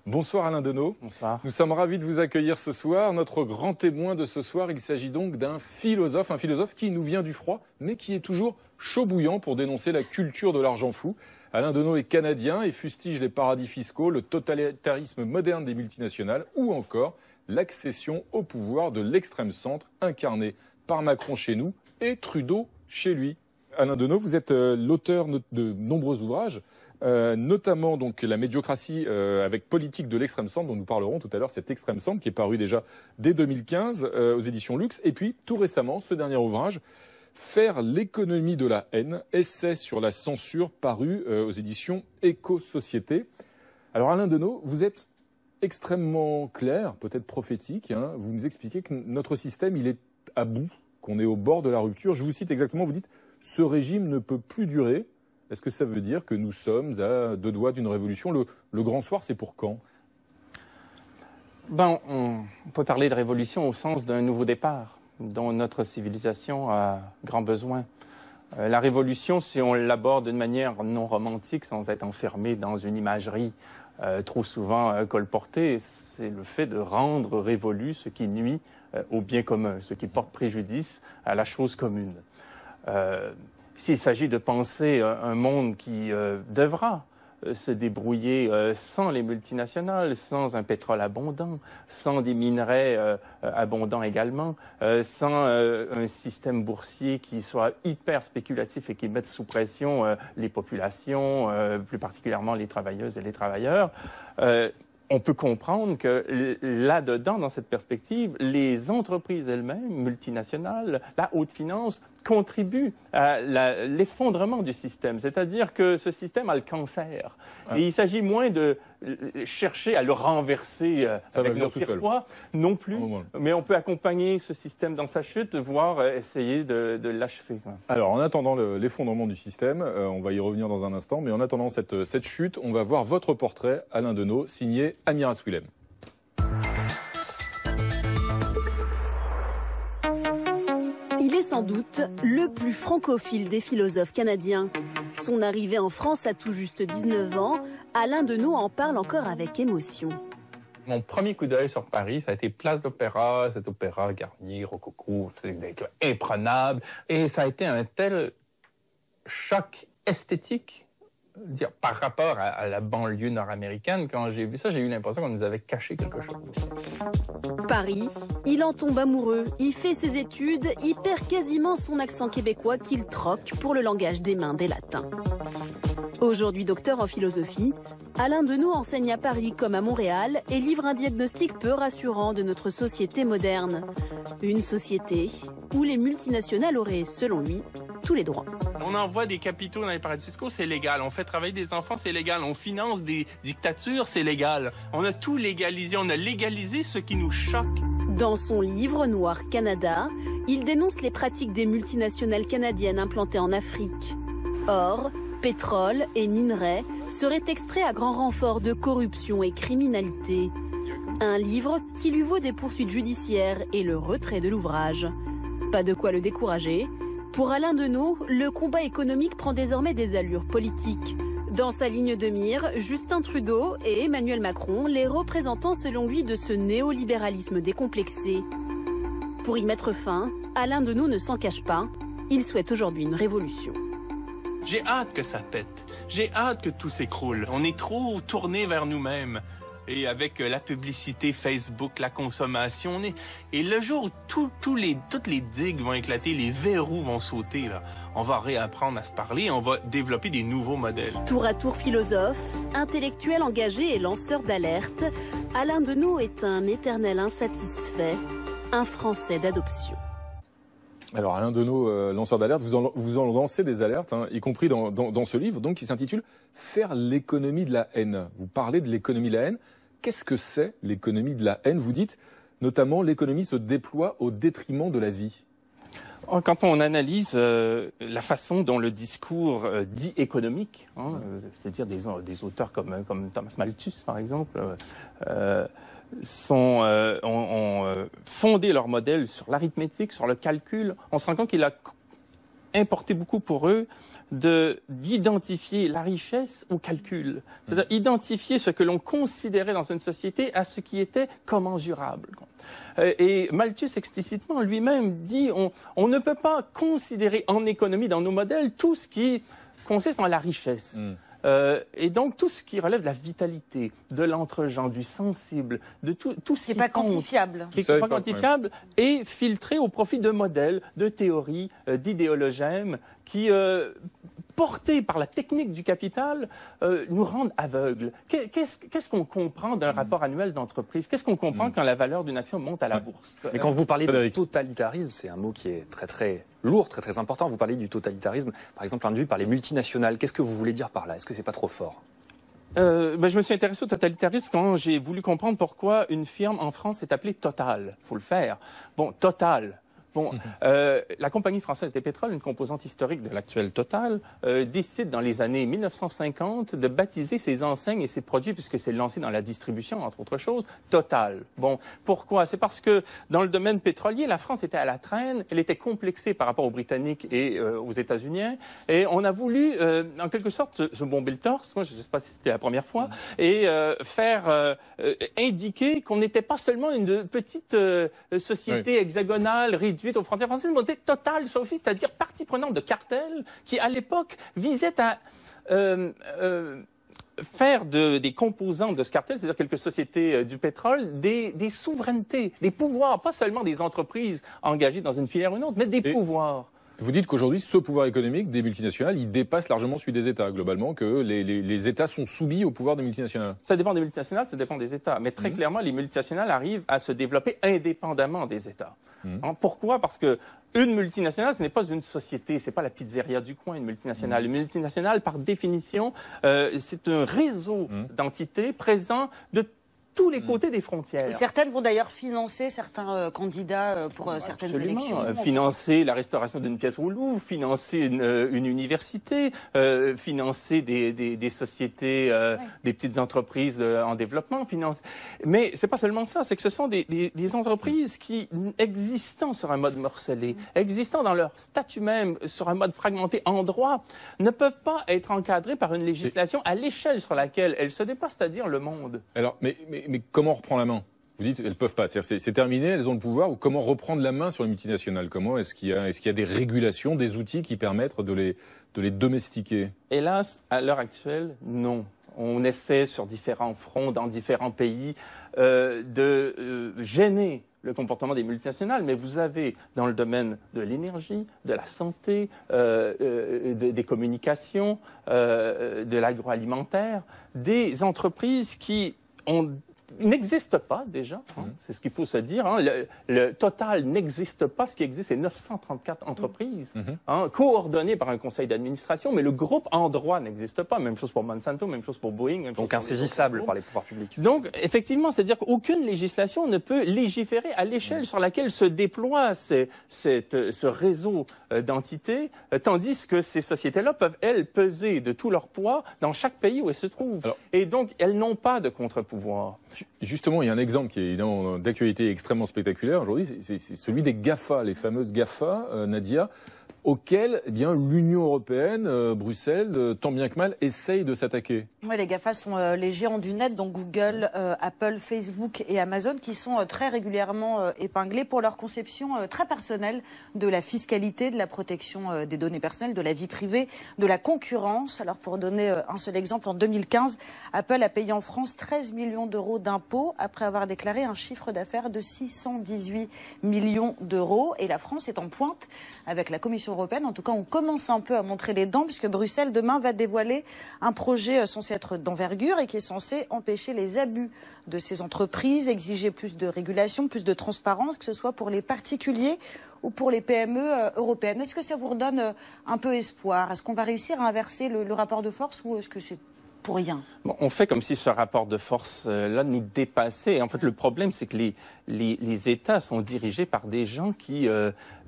Bonsoir Alain Deneau. Bonsoir. Nous sommes ravis de vous accueillir ce soir. Notre grand témoin de ce soir, il s'agit donc d'un philosophe, un philosophe qui nous vient du froid, mais qui est toujours chaud bouillant pour dénoncer la culture de l'argent fou. Alain Deneau est canadien et fustige les paradis fiscaux, le totalitarisme moderne des multinationales ou encore l'accession au pouvoir de l'extrême centre incarné par Macron chez nous et Trudeau chez lui. Alain Deneau, vous êtes l'auteur de nombreux ouvrages, notamment donc la médiocratie avec politique de l'extrême centre, dont nous parlerons tout à l'heure, cet extrême centre qui est paru déjà dès 2015 aux éditions Lux, et puis tout récemment ce dernier ouvrage, Faire l'économie de la haine, essai sur la censure, paru aux éditions Éco-Société. Alors Alain Deneau, vous êtes extrêmement clair, peut-être prophétique, hein, vous nous expliquez que notre système il est à bout, qu'on est au bord de la rupture. Je vous cite exactement, vous dites « ce régime ne peut plus durer ». Est-ce que ça veut dire que nous sommes à deux doigts d'une révolution? Le grand soir, c'est pour quand? On peut parler de révolution au sens d'un nouveau départ dont notre civilisation a grand besoin. La révolution, si on l'aborde d'une manière non romantique, sans être enfermé dans une imagerie trop souvent colportée, c'est le fait de rendre révolu ce qui nuit au bien commun, ce qui porte préjudice à la chose commune. S'il s'agit de penser un monde qui devra se débrouiller sans les multinationales, sans un pétrole abondant, sans des minerais abondants également, sans un système boursier qui soit hyper spéculatif et qui mette sous pression les populations, plus particulièrement les travailleuses et les travailleurs, on peut comprendre que là-dedans, dans cette perspective, les entreprises elles-mêmes, multinationales, la haute finance, contribuent à l'effondrement du système. C'est-à-dire que ce système a le cancer. Ah. Et il s'agit moins de chercher à le renverser avec nos tirs-poids, non plus, mais on peut accompagner ce système dans sa chute, voire essayer de l'achever. Alors, en attendant l'effondrement du système, on va y revenir dans un instant, mais en attendant cette chute, on va voir votre portrait, Alain Deneau, signé Amira Swilem. Il est sans doute le plus francophile des philosophes canadiens. Son arrivée en France à tout juste 19 ans, Alain Deneau en parle encore avec émotion. Mon premier coup d'œil sur Paris, ça a été Place d'Opéra, cet opéra Garnier, rococo, imprenable. Et ça a été un tel choc esthétique par rapport à la banlieue nord-américaine. Quand j'ai vu ça, j'ai eu l'impression qu'on nous avait caché quelque chose. Paris, il en tombe amoureux, y fait ses études, y perd quasiment son accent québécois qu'il troque pour le langage des mains des latins. Aujourd'hui docteur en philosophie, Alain Deneau enseigne à Paris comme à Montréal et livre un diagnostic peu rassurant de notre société moderne. Une société où les multinationales auraient, selon lui, tous les droits. On envoie des capitaux dans les paradis fiscaux, c'est légal. On fait travailler des enfants, c'est légal. On finance des dictatures, c'est légal. On a tout légalisé. On a légalisé ce qui nous choque. Dans son livre Noir Canada, il dénonce les pratiques des multinationales canadiennes implantées en Afrique. Or, pétrole et minerais seraient extraits à grand renfort de corruption et criminalité. Un livre qui lui vaut des poursuites judiciaires et le retrait de l'ouvrage. Pas de quoi le décourager. Pour Alain Deneau, le combat économique prend désormais des allures politiques. Dans sa ligne de mire, Justin Trudeau et Emmanuel Macron, les représentants selon lui de ce néolibéralisme décomplexé. Pour y mettre fin, Alain Deneau ne s'en cache pas. Il souhaite aujourd'hui une révolution. J'ai hâte que ça pète. J'ai hâte que tout s'écroule. On est trop tourné vers nous-mêmes. Et avec la publicité Facebook, la consommation, et le jour où toutes les digues vont éclater, les verrous vont sauter, là, on va réapprendre à se parler, on va développer des nouveaux modèles. Tour à tour philosophe, intellectuel engagé et lanceur d'alerte, Alain Deneau est un éternel insatisfait, un Français d'adoption. Alors Alain Deneau, lanceur d'alerte, vous en lancez des alertes, hein, y compris dans ce livre, donc qui s'intitule « Faire l'économie de la haine ». Vous parlez de l'économie de la haine. Qu'est-ce que c'est l'économie de la haine? Vous dites notamment l'économie se déploie au détriment de la vie. Quand on analyse la façon dont le discours dit économique, c'est-à-dire des auteurs comme Thomas Malthus par exemple, ont fondé leur modèle sur l'arithmétique, sur le calcul, on se rend compte qu'il a importé beaucoup pour eux d'identifier la richesse au calcul. C'est-à-dire identifier ce que l'on considérait dans une société à ce qui était commensurable. Et Malthus explicitement lui-même dit on ne peut pas considérer en économie dans nos modèles tout ce qui consiste en la richesse. Et donc, tout ce qui relève de la vitalité, de l'entre-gens, du sensible, de tout ce qui n'est pas quantifiable. Qui n'est pas quantifiable, est filtré au profit de modèles, de théories, d'idéologèmes qui, portés par la technique du capital, nous rendent aveugles. Qu'est-ce qu'on comprend d'un rapport annuel d'entreprise? Qu'est-ce qu'on comprend quand la valeur d'une action monte à la bourse? Mais quand vous parlez de totalitarisme, c'est un mot qui est très très lourd, très très important. Vous parlez du totalitarisme, par exemple, induit par les multinationales. Qu'est-ce que vous voulez dire par là? Est-ce que c'est pas trop fort? Je me suis intéressé au totalitarisme quand j'ai voulu comprendre pourquoi une firme en France est appelée Total. Faut le faire. Bon, Total. Bon, la compagnie française des pétroles, une composante historique de l'actuel Total, décide dans les années 1950 de baptiser ses enseignes et ses produits, puisque c'est lancé dans la distribution, entre autres choses, Total. Bon, pourquoi? C'est parce que dans le domaine pétrolier, la France était à la traîne, elle était complexée par rapport aux Britanniques et aux États-Unis, et on a voulu, en quelque sorte, se bomber le torse, moi je ne sais pas si c'était la première fois, et faire indiquer qu'on n'était pas seulement une petite société hexagonale réduite aux frontières françaises, mais Total, ça aussi, c'est-à-dire partie prenante de cartels qui, à l'époque, visaient à faire des composantes de ce cartel, c'est-à-dire quelques sociétés du pétrole, des souverainetés, des pouvoirs, pas seulement des entreprises engagées dans une filière ou une autre, mais des pouvoirs. Vous dites qu'aujourd'hui, ce pouvoir économique des multinationales, il dépasse largement celui des États, globalement, que les États sont soumis au pouvoir des multinationales. Ça dépend des multinationales, ça dépend des États. Mais très clairement, les multinationales arrivent à se développer indépendamment des États. Pourquoi? Parce que une multinationale, ce n'est pas une société, c'est pas la pizzeria du coin, une multinationale. Une multinationale, par définition, c'est un réseau d'entités présents de tous les côtés des frontières. Certaines vont d'ailleurs financer certains candidats pour certaines élections. Financer la restauration d'une pièce au Louvre, financer une université, financer des sociétés, des petites entreprises en développement. Mais c'est pas seulement ça, c'est que ce sont des entreprises qui, existant sur un mode morcelé, existant dans leur statut même, sur un mode fragmenté en droit, ne peuvent pas être encadrées par une législation à l'échelle sur laquelle elles se déplacent, c'est-à-dire le monde. Alors, mais comment on reprend la main? Vous dites elles peuvent pas, c'est terminé, elles ont le pouvoir. Ou comment reprendre la main sur les multinationales? Comment est-ce qu'il y a des régulations, des outils qui permettent de les domestiquer? Hélas, à l'heure actuelle, non. On essaie sur différents fronts, dans différents pays, de gêner le comportement des multinationales, mais vous avez dans le domaine de l'énergie, de la santé, des communications, de l'agroalimentaire, des entreprises qui n'existe pas déjà, c'est ce qu'il faut se dire. Le Total n'existe pas, ce qui existe, c'est 934 entreprises coordonnées par un conseil d'administration, mais le groupe en droit n'existe pas. Même chose pour Monsanto, même chose pour Boeing. Donc insaisissable par les pouvoirs publics. Donc effectivement, c'est-à-dire qu'aucune législation ne peut légiférer à l'échelle sur laquelle se déploie ce réseau d'entités, tandis que ces sociétés-là peuvent, elles, peser de tout leur poids dans chaque pays où elles se trouvent. Et donc, elles n'ont pas de contre-pouvoir. Justement, il y a un exemple qui est d'actualité extrêmement spectaculaire aujourd'hui, c'est celui des GAFA, les fameuses GAFA, Nadia, auxquelles l'Union européenne, Bruxelles, tant bien que mal, essaye de s'attaquer. Oui, les GAFA sont les géants du net, donc Google, Apple, Facebook et Amazon, qui sont très régulièrement épinglés pour leur conception très personnelle de la fiscalité, de la protection des données personnelles, de la vie privée, de la concurrence. Alors pour donner un seul exemple, en 2015, Apple a payé en France 13 millions d'euros d'impôts après avoir déclaré un chiffre d'affaires de 618 millions d'euros. Et la France est en pointe avec la Commission européenne. En tout cas, on commence un peu à montrer les dents puisque Bruxelles, demain, va dévoiler un projet censé être d'envergure et qui est censé empêcher les abus de ces entreprises, exiger plus de régulation, plus de transparence, que ce soit pour les particuliers ou pour les PME européennes. Est-ce que ça vous redonne un peu espoir? Est-ce qu'on va réussir à inverser le rapport de force ou est-ce que c'est pour rien? Bon, on fait comme si ce rapport de force-là nous dépassait. En fait, le problème, c'est que les États sont dirigés par des gens qui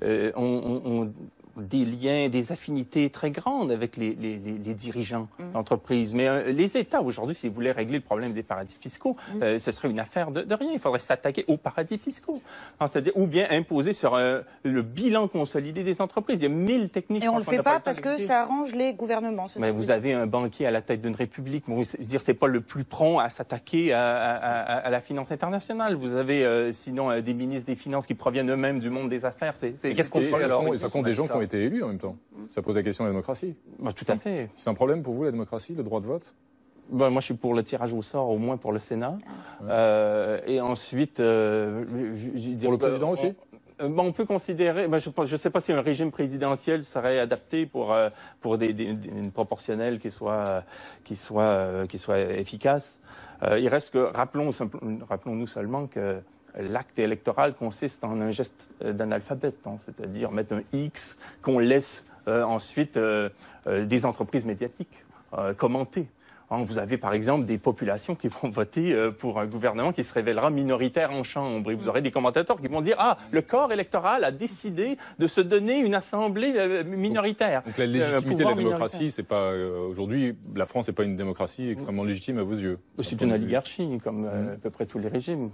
ont des liens, des affinités très grandes avec les dirigeants d'entreprise. Mais les États, aujourd'hui, s'ils voulaient régler le problème des paradis fiscaux, ce serait une affaire de rien. Il faudrait s'attaquer aux paradis fiscaux. C'est-à-dire, ou bien imposer sur le bilan consolidé des entreprises. Il y a 1000 techniques. Et on ne le fait pas parce que ça arrange les gouvernements. Mais vous avez un banquier à la tête d'une république. Bon, c'est pas le plus prompt à s'attaquer à la finance internationale. Vous avez sinon des ministres des Finances qui proviennent eux-mêmes du monde des affaires. Qu'est-ce qu'on fait alors? Ce sont des gens qui ont été élus en même temps. Ça pose la question de la démocratie. Bah, tout à fait. C'est un problème pour vous, la démocratie, le droit de vote? Ben, moi, je suis pour le tirage au sort, au moins pour le Sénat. Et ensuite... pour le président aussi? On peut considérer, je ne sais pas si un régime présidentiel serait adapté pour une proportionnelle qui soit efficace. Il reste que, rappelons-nous seulement que l'acte électoral consiste en un geste d'analphabète, c'est-à-dire mettre un X qu'on laisse ensuite des entreprises médiatiques commenter. Vous avez par exemple des populations qui vont voter pour un gouvernement qui se révélera minoritaire en Chambre. Et vous aurez des commentateurs qui vont dire « Ah, le corps électoral a décidé de se donner une assemblée minoritaire. » Donc la légitimité de la démocratie, c'est pas... aujourd'hui, la France n'est pas une démocratie extrêmement légitime à vos yeux. C'est une oligarchie, comme à peu près tous les régimes.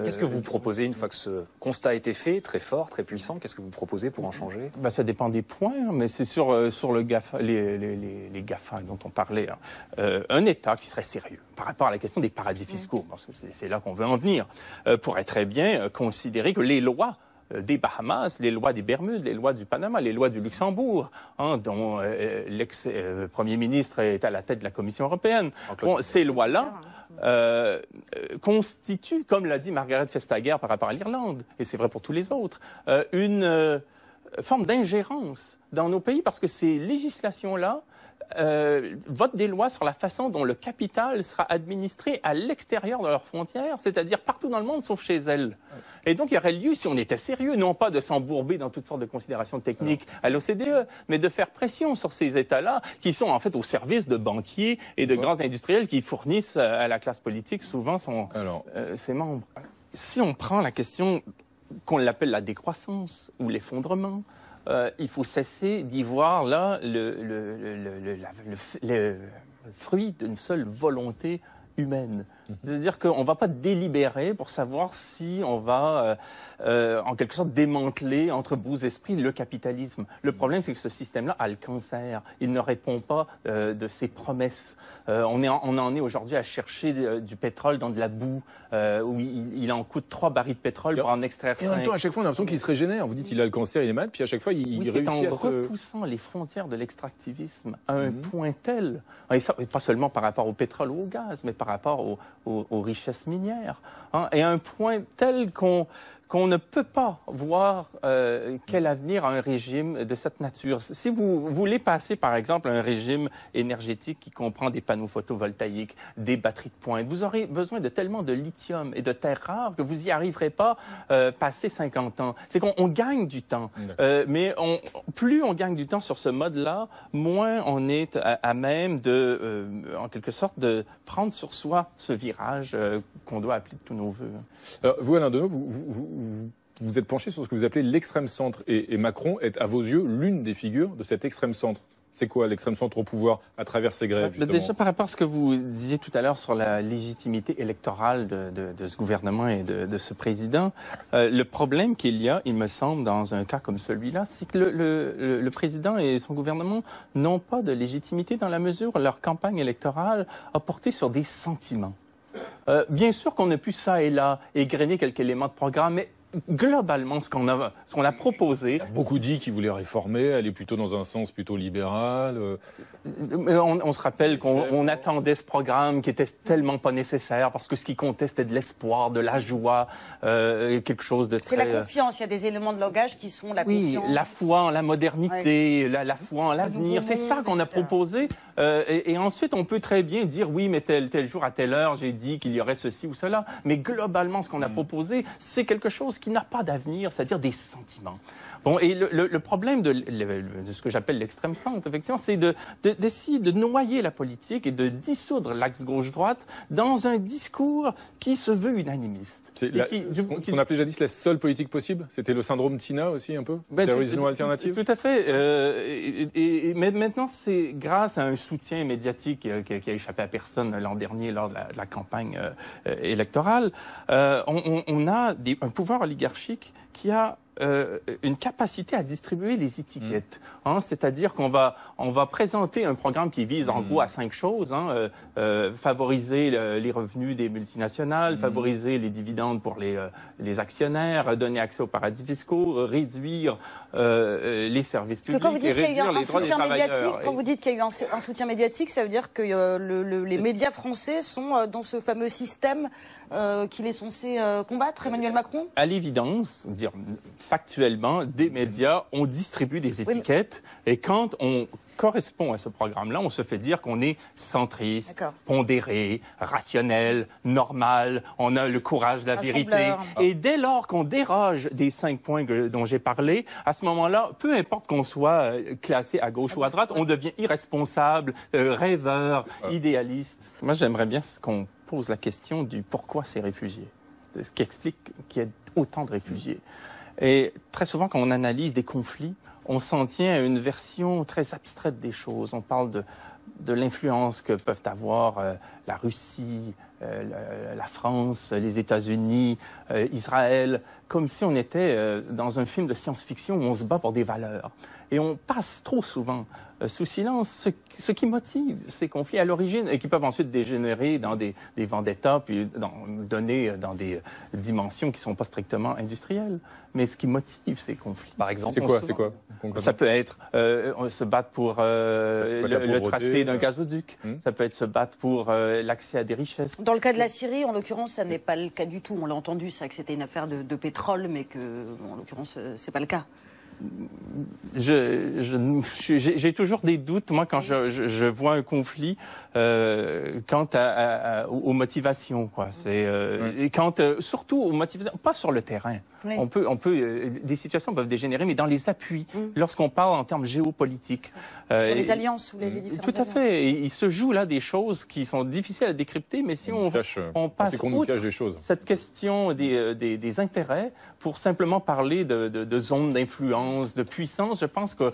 Qu'est-ce que vous proposez une fois que ce constat a été fait, très fort, très puissant? Qu'est-ce que vous proposez pour en changer? Ça dépend des points, mais c'est sur le GAFA, les GAFA dont on parlait. Un État qui serait sérieux par rapport à la question des paradis fiscaux, parce que c'est là qu'on veut en venir, pourrait très bien considérer que les lois des Bahamas, les lois des Bermudes, les lois du Panama, les lois du Luxembourg, dont l'ex-premier ministre est à la tête de la Commission européenne, ces lois-là constituent, comme l'a dit Margaret Vestager par rapport à l'Irlande, et c'est vrai pour tous les autres, une forme d'ingérence dans nos pays, parce que ces législations-là votent des lois sur la façon dont le capital sera administré à l'extérieur de leurs frontières, c'est-à-dire partout dans le monde, sauf chez elles. Et donc, il y aurait lieu, si on était sérieux, non pas de s'embourber dans toutes sortes de considérations techniques à l'OCDE, mais de faire pression sur ces États-là, qui sont en fait au service de banquiers et de grands industriels qui fournissent à la classe politique souvent ses membres. Si on prend la question qu'on l'appelle la décroissance ou l'effondrement, il faut cesser d'y voir là le fruit d'une seule volonté humaine. C'est-à-dire qu'on ne va pas délibérer pour savoir si on va, en quelque sorte, démanteler entre beaux esprits le capitalisme. Le problème, c'est que ce système-là a le cancer. Il ne répond pas de ses promesses. On en est aujourd'hui à chercher du pétrole dans de la boue, où il en coûte 3 barils de pétrole pour en extraire 5. Et en même temps, à chaque fois, on a l'impression qu'il se régénère. Vous dites qu'il a le cancer, il est malade, puis à chaque fois, il réussit à c'est en repoussant les frontières de l'extractivisme à un point tel, et pas seulement par rapport au pétrole ou au gaz, mais par rapport aux richesses minières, et à un point tel qu'on ne peut pas voir quel avenir a un régime de cette nature. Si vous voulez passer, par exemple, à un régime énergétique qui comprend des panneaux photovoltaïques, des batteries de pointe, vous aurez besoin de tellement de lithium et de terres rares que vous n'y arriverez pas passer 50 ans. C'est qu'on gagne du temps, mais plus on gagne du temps sur ce mode-là, moins on est à même de, en quelque sorte, de prendre sur soi ce virage qu'on doit appeler de tous nos voeux. Alors, vous, Alain Deneau, vous êtes penché sur ce que vous appelez l'extrême centre, et Macron est, à vos yeux, l'une des figures de cet extrême centre. C'est quoi l'extrême centre au pouvoir à travers ces grèves, justement? Déjà, par rapport à ce que vous disiez tout à l'heure sur la légitimité électorale de ce gouvernement et de ce président, le problème qu'il y a, il me semble, dans un cas comme celui-là, c'est que le président et son gouvernement n'ont pas de légitimité dans la mesure où leur campagne électorale a porté sur des sentiments. Bien sûr qu'on a pu ça et là égrener quelques éléments de programme, mais globalement, ce qu'on a proposé... Il a beaucoup dit qu'il voulait réformer, aller plutôt dans un sens plutôt libéral. On se rappelle qu'on attendait ce programme qui était tellement pas nécessaire parce que ce qui comptait, c'était de l'espoir, de la joie, quelque chose de très... C'est la confiance. Il y a des éléments de langage qui sont la confiance. Oui, la foi en la modernité, la foi en l'avenir. C'est ça qu'on a proposé. Et ensuite, on peut très bien dire, oui, mais tel jour, à telle heure, j'ai dit qu'il y aurait ceci ou cela. Mais globalement, ce qu'on a proposé, c'est quelque chose qui n'a pas d'avenir, c'est-à-dire des sentiments. Bon, et le problème de ce que j'appelle l'extrême centre, effectivement, c'est d'essayer de noyer la politique et de dissoudre l'axe gauche-droite dans un discours qui se veut unanimiste. C'est ce qu'on appelait jadis la seule politique possible. C'était le syndrome Tina aussi, un peu. There is no alternative. Tout à fait. Mais maintenant, c'est grâce à un soutien médiatique qui a échappé à personne l'an dernier lors de la campagne électorale. On a un pouvoir oligarchique qui a une capacité à distribuer les étiquettes. C'est-à-dire qu'on va présenter un programme qui vise en gros à 5 choses. Favoriser les revenus des multinationales, favoriser les dividendes pour les actionnaires, donner accès aux paradis fiscaux, réduire les services publics et réduire les droits des travailleurs. Quand vous dites qu'il y a eu un soutien médiatique, ça veut dire que les médias français sont dans ce fameux système qu'il est censé combattre, Emmanuel Macron? À l'évidence, factuellement, des médias, on distribue des étiquettes et quand on correspond à ce programme-là, on se fait dire qu'on est centriste, pondéré, rationnel, normal, on a le courage de la vérité. Et dès lors qu'on déroge des 5 points dont j'ai parlé, à ce moment-là, peu importe qu'on soit classé à gauche ou à droite, on devient irresponsable, rêveur, idéaliste. Moi, j'aimerais bien qu'on pose la question du pourquoi ces réfugiés, ce qui explique qu'il y ait autant de réfugiés. Et très souvent, quand on analyse des conflits, on s'en tient à une version très abstraite des choses. On parle de l'influence que peuvent avoir la Russie, la France, les États-Unis, Israël, comme si on était dans un film de science-fiction où on se bat pour des valeurs. Et on passe trop souvent sous silence ce qui motive ces conflits à l'origine et qui peuvent ensuite dégénérer dans des vendettas puis donner dans des dimensions qui ne sont pas strictement industrielles. Mais ce qui motive ces conflits. Par exemple, c'est quoi ça peut être se battre pour le tracé d'un gazoduc. Ça peut être se battre pour l'accès à des richesses. Dans le cas de la Syrie, en l'occurrence, ça n'est pas le cas du tout. On l'a entendu, ça, que c'était une affaire de pétrole, mais que, en l'occurrence, c'est pas le cas. J'ai toujours des doutes, moi, quand je vois un conflit quant aux motivations, quoi. Et surtout aux motivations, pas sur le terrain. Oui. Des situations peuvent dégénérer, mais dans les appuis, lorsqu'on parle en termes géopolitiques. Sur les alliances ou les différentes Tout à fait. Et il se joue là des choses qui sont difficiles à décrypter, mais si on passe outre cette question des intérêts pour simplement parler de zones d'influence, de puissance, je pense qu'on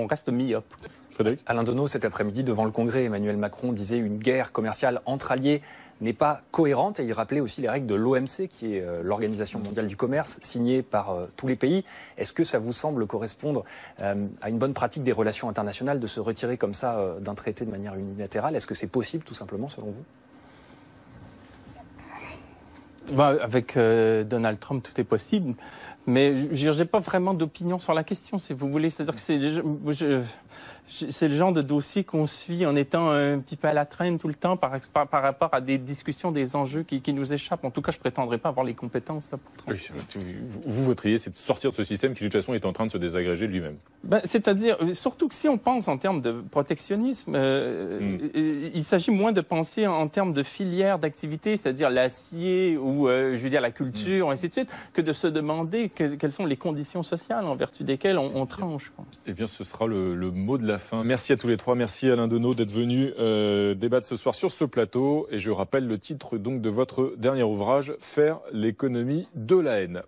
reste myope. Frédéric? Alain Deneau, cet après-midi, devant le Congrès, Emmanuel Macron disait une guerre commerciale entre alliés n'est pas cohérente et il rappelait aussi les règles de l'OMC, qui est l'Organisation mondiale du commerce, signée par tous les pays. Est-ce que ça vous semble correspondre à une bonne pratique des relations internationales de se retirer comme ça d'un traité de manière unilatérale? Est-ce que c'est possible, tout simplement, selon vous? Avec Donald Trump, tout est possible. Mais je n'ai pas vraiment d'opinion sur la question, si vous voulez. C'est-à-dire que c'est le genre de dossier qu'on suit en étant un petit peu à la traîne tout le temps par rapport à des discussions, des enjeux qui nous échappent. En tout cas, je ne prétendrai pas avoir les compétences là, pour trancher. Vous voteriez, c'est de sortir de ce système qui, de toute façon, est en train de se désagréger de lui-même. C'est-à-dire, surtout que si on pense en termes de protectionnisme, il s'agit moins de penser en termes de filières d'activité, c'est-à-dire l'acier ou, je veux dire, la culture, ainsi de suite, que de se demander quelles sont les conditions sociales en vertu desquelles on tranche. Eh bien, ce sera le mot de la fin. Merci à tous les trois. Merci Alain Deneau d'être venu débattre ce soir sur ce plateau. Et je rappelle le titre donc de votre dernier ouvrage, Faire l'économie de la haine.